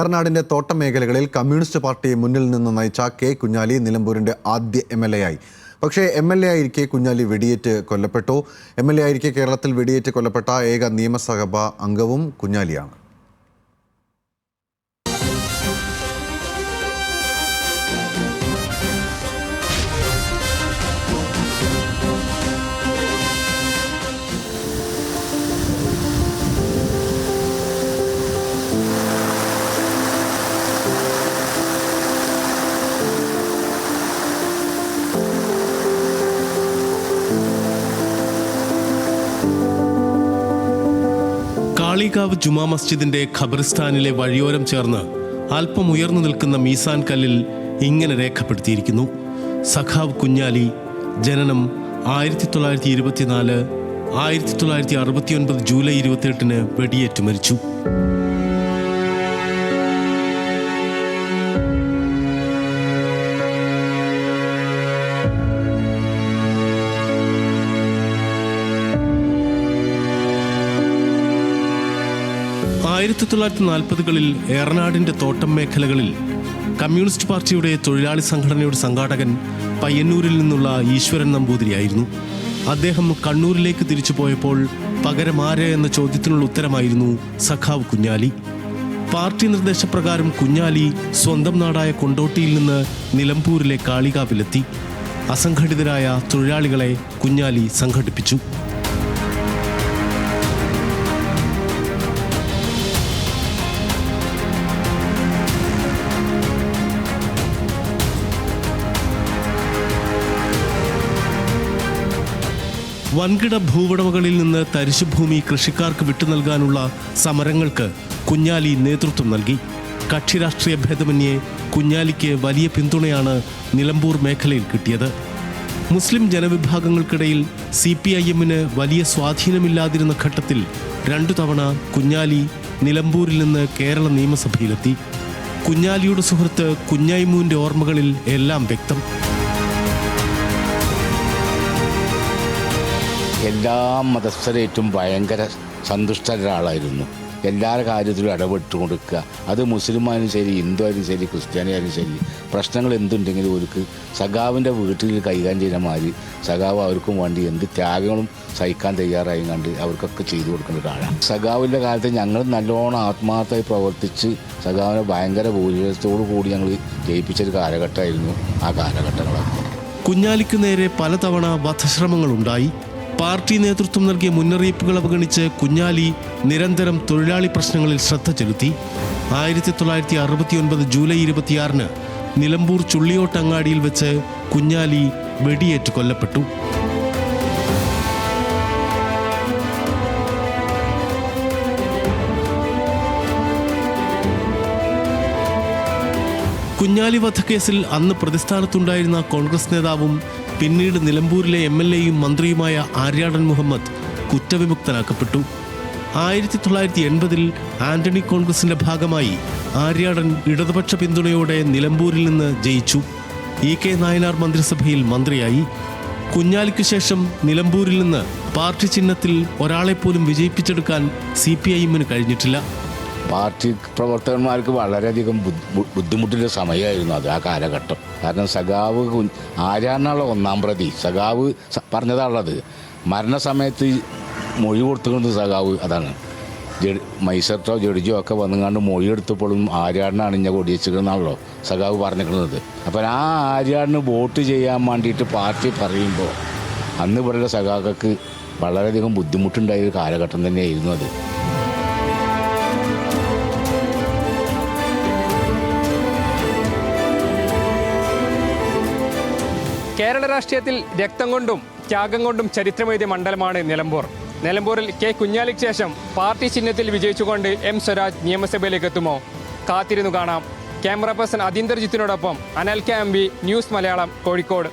ഏറനാടിന്റെ തോട്ടം മേഖലകളിൽ communist party മുന്നിൽ നിന്ന് നയിച്ച കെ കുഞ്ഞാലി നിലമ്പൂരിന്റെ ആദ്യ MLA ആയി. പക്ഷേ MLA ആയിരിക്കെ കുഞ്ഞാലി വെടിയേറ്റ് കൊല്ലപ്പെട്ടു. MLA ആയിരിക്കെ കേരളത്തിൽ വെടിയേറ്റ് കൊല്ലപ്പെട്ട ഏക നിയമസഭാ അംഗവും കുഞ്ഞാലിയാണ്. കാളികാവ് ജുമാ മസ്ജിദിന്റെ ഖബറിസ്ഥാനിലെ വഴിയോരം ചേർന്ന് അല്പം ഉയർന്നു നിൽക്കുന്ന മീസാൻ കല്ലിൽ ഇങ്ങനെ രേഖപ്പെടുത്തിയിരിക്കുന്നു: സഖാവ് കുഞ്ഞാലി, ജനനം 1924, 1969 ജൂലൈ 28 വെടിയേറ്റ് മരിച്ചു. ആയിരത്തി 1940-കളിൽ ഏറനാടിന്റെ തോട്ടം മേഖലകളിൽ കമ്മ്യൂണിസ്റ്റ് പാർട്ടിയുടെ തൊഴിലാളി സംഘടനയുടെ സംഘാടകൻ പയ്യന്നൂരിൽ നിന്നുള്ള ഈശ്വരൻ നമ്പൂതിരിയായിരുന്നു. അദ്ദേഹം കണ്ണൂരിലേക്ക് തിരിച്ചു പോയപ്പോൾ പകരം ആര് എന്ന ചോദ്യത്തിനുള്ള ഉത്തരമായിരുന്നു സഖാവ് കുഞ്ഞാലി. പാർട്ടി നിർദ്ദേശപ്രകാരം കുഞ്ഞാലി സ്വന്തം നാടായ കൊണ്ടോട്ടിയിൽ നിന്ന് നിലമ്പൂരിലെ കാളികാവിലെത്തി. അസംഘടിതരായ തൊഴിലാളികളെ കുഞ്ഞാലി സംഘടിപ്പിച്ചു. വൻകിട ഭൂവുടമകളിൽ നിന്ന് തരിശുഭൂമി കൃഷിക്കാർക്ക് വിട്ടുനൽകാനുള്ള സമരങ്ങൾക്ക് കുഞ്ഞാലി നേതൃത്വം നൽകി. കക്ഷി രാഷ്ട്രീയ ഭേദമന്യേ കുഞ്ഞാലിക്ക് വലിയ പിന്തുണയാണ് നിലമ്പൂർ മേഖലയിൽ കിട്ടിയത്. മുസ്ലിം ജനവിഭാഗങ്ങൾക്കിടയിൽ CPIM-ന് വലിയ സ്വാധീനമില്ലാതിരുന്ന ഘട്ടത്തിൽ 2 തവണ കുഞ്ഞാലി നിലമ്പൂരിൽ നിന്ന് കേരള നിയമസഭയിലെത്തി. കുഞ്ഞാലിയുടെ സുഹൃത്ത് കുഞ്ഞായ്മൂവിൻ്റെ ഓർമ്മകളിൽ എല്ലാം വ്യക്തം. എല്ലാ മതസ്ഥരേറ്റും ഭയങ്കര സന്തുഷ്ട ഒരാളായിരുന്നു. എല്ലാ കാര്യത്തിലും ഇടപെട്ട് കൊടുക്കുക. അത് മുസ്ലിമായാലും ശരി, ഹിന്ദു ആയാലും ശരി, ക്രിസ്ത്യാനിയായാലും ശരി, പ്രശ്നങ്ങൾ എന്തുണ്ടെങ്കിലും അവർക്ക് സഖാവിൻ്റെ വീട്ടിൽ കൈകാര്യം ചെയ്യുന്ന മാതിരി സഖാവ് അവർക്കും വേണ്ടി എന്ത് ത്യാഗങ്ങളും സഹിക്കാൻ തയ്യാറായി കണ്ട് അവർക്കൊക്കെ ചെയ്തു കൊടുക്കുന്ന ഒരാളാണ്. സഖാവിൻ്റെ കാലത്ത് ഞങ്ങൾ നല്ലോണം ആത്മാർത്ഥമായി പ്രവർത്തിച്ച് സഖാവിനെ ഭയങ്കര ഭൂരിപക്ഷത്തോടു കൂടി ഞങ്ങൾ ജയിപ്പിച്ചൊരു കാലഘട്ടമായിരുന്നു ആ കാലഘട്ടങ്ങളൊക്കെ. കുഞ്ഞാലിക്കു നേരെ പലതവണ വധശ്രമങ്ങളുണ്ടായി. പാർട്ടി നേതൃത്വം നൽകിയ മുന്നറിയിപ്പുകൾ അവഗണിച്ച് കുഞ്ഞാലി നിരന്തരം തൊഴിലാളി പ്രശ്നങ്ങളിൽ ശ്രദ്ധ ചെലുത്തി. 1969 ജൂലൈ 26 നിലമ്പൂർ ചുള്ളിയോട്ടങ്ങാടിയിൽ വെച്ച് കുഞ്ഞാലി വെടിയേറ്റ് കൊല്ലപ്പെട്ടു. കുഞ്ഞാലി വധക്കേസിൽ അന്ന് പ്രതിസ്ഥാനത്തുണ്ടായിരുന്ന കോൺഗ്രസ് നേതാവും പിന്നീട് നിലമ്പൂരിലെ MLA-യും മന്ത്രിയുമായ ആര്യാടൻ മുഹമ്മദ് കുറ്റവിമുക്തനാക്കപ്പെട്ടു. 1980-ൽ ആന്റണി കോൺഗ്രസിന്റെ ഭാഗമായി ആര്യാടൻ ഇടതുപക്ഷ പിന്തുണയോടെ നിലമ്പൂരിൽ നിന്ന് ജയിച്ചു. EK നായനാർ മന്ത്രിസഭയിൽ മന്ത്രിയായി. കുഞ്ഞാലിക്കു ശേഷം നിലമ്പൂരിൽ നിന്ന് പാർട്ടി ചിഹ്നത്തിൽ ഒരാളെപ്പോലും വിജയിപ്പിച്ചെടുക്കാൻ CPIM-ന് കഴിഞ്ഞിട്ടില്ല. പാർട്ടി പ്രവർത്തകന്മാർക്ക് വളരെയധികം ബുദ്ധിമുട്ടുള്ള സമയമായിരുന്നു അത്, ആ കാലഘട്ടം. കാരണം സഖാവ് ആര്യാടനാണുള്ള 1-ാം പ്രതി. സഖാവ് പറഞ്ഞതാണുള്ളത്. മരണസമയത്ത് മൊഴി കൊടുത്തുകൊണ്ട് സഖാവ് അതാണ്. മൈസൂർട്ടോ ജഡ്ജിയോ ഒക്കെ വന്നുകൊണ്ട് മൊഴിയെടുത്തപ്പോഴും ആര്യാടനാണ് ഇങ്ങനെ കൊടിയച്ചിരിക്കുന്നതാണല്ലോ സഖാവ് പറഞ്ഞിരിക്കുന്നത്. അപ്പം ആ ആര്യാടന് വോട്ട് ചെയ്യാൻ വേണ്ടിയിട്ട് പാർട്ടി പറയുമ്പോൾ അന്ന് പറയുന്ന സഖാക്കൾക്ക് വളരെയധികം ബുദ്ധിമുട്ടുണ്ടായ ഒരു കാലഘട്ടം തന്നെയായിരുന്നു അത്. കേരള രാഷ്ട്രീയത്തിൽ രക്തം കൊണ്ടും ത്യാഗം കൊണ്ടും ചരിത്രമെഴുതിയ മണ്ഡലമാണ് നിലമ്പൂർ. നിലമ്പൂരിൽ കെ കുഞ്ഞാലിക്ക് ശേഷം പാർട്ടി ചിഹ്നത്തിൽ വിജയിച്ചുകൊണ്ട് M സ്വരാജ് നിയമസഭയിലേക്ക് എത്തുമോ? കാത്തിരുന്നു കാണാം. ക്യാമറ പേഴ്സൺ അതീന്ദർജിത്തിനോടൊപ്പം അനൽ KMB, ന്യൂസ് മലയാളം, കോഴിക്കോട്.